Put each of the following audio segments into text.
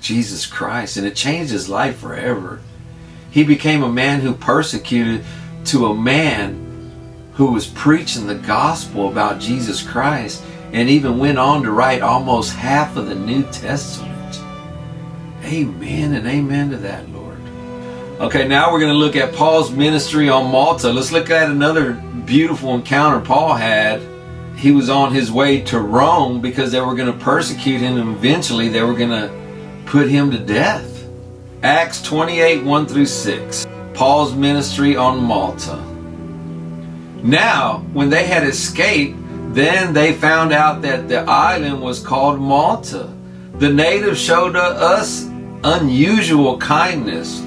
Jesus Christ, and it changed his life forever. He became a man who persecuted to a man who was preaching the gospel about Jesus Christ, and even went on to write almost half of the New Testament. Amen and amen to that, Lord. Okay, now we're going to look at Paul's ministry on Malta. Let's look at another beautiful encounter Paul had. He was on his way to Rome because they were going to persecute him, and eventually they were going to put him to death. Acts 28, 1 through 6. Paul's ministry on Malta. Now, when they had escaped, then they found out that the island was called Malta. The natives showed us unusual kindness,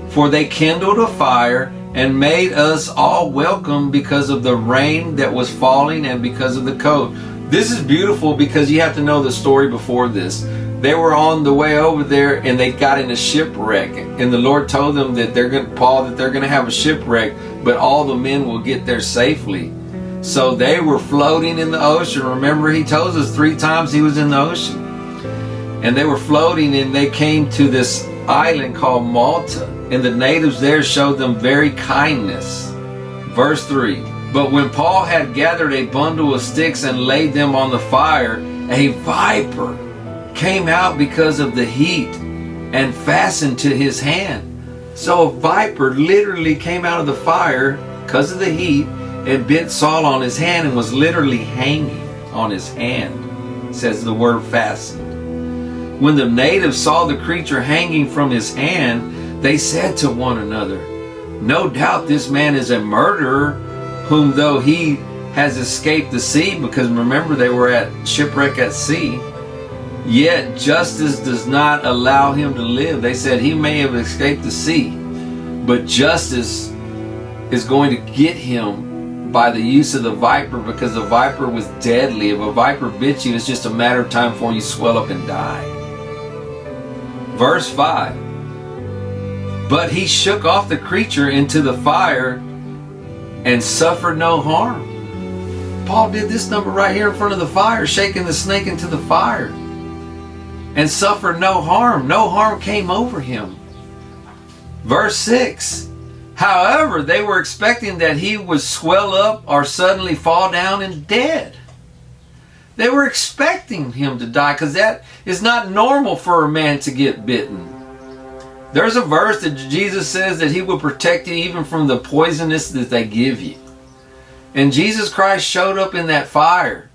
for they kindled a fire and made us all welcome because of the rain that was falling and because of the cold. This is beautiful because you have to know the story before this. They were on the way over there and they got in a shipwreck, and the Lord told them that they're going to have a shipwreck, but all the men will get there safely. So they were floating in the ocean. Remember, he told us 3 times he was in the ocean. And they were floating, and they came to this island called Malta, and the natives there showed them very kindness. Verse 3. But when Paul had gathered a bundle of sticks and laid them on the fire, a viper came out because of the heat and fastened to his hand. So a viper literally came out of the fire because of the heat and bit Saul on his hand and was literally hanging on his hand. It says the word fastened. When the natives saw the creature hanging from his hand, they said to one another, "No doubt this man is a murderer, whom though he has escaped the sea," because remember they were at shipwreck at sea, "yet justice does not allow him to live." They said he may have escaped the sea, but justice is going to get him by the use of the viper, because the viper was deadly. If a viper bit you, it's just a matter of time before you swell up and die. Verse 5. But he shook off the creature into the fire and suffered no harm. Paul did this number right here in front of the fire, shaking the snake into the fire, and suffered no harm. No harm came over him. Verse 6. However, they were expecting that he would swell up or suddenly fall down and dead. They were expecting him to die, because that is not normal for a man to get bitten. There's a verse that Jesus says that he will protect you even from the poisonous that they give you. And Jesus Christ showed up in that fire.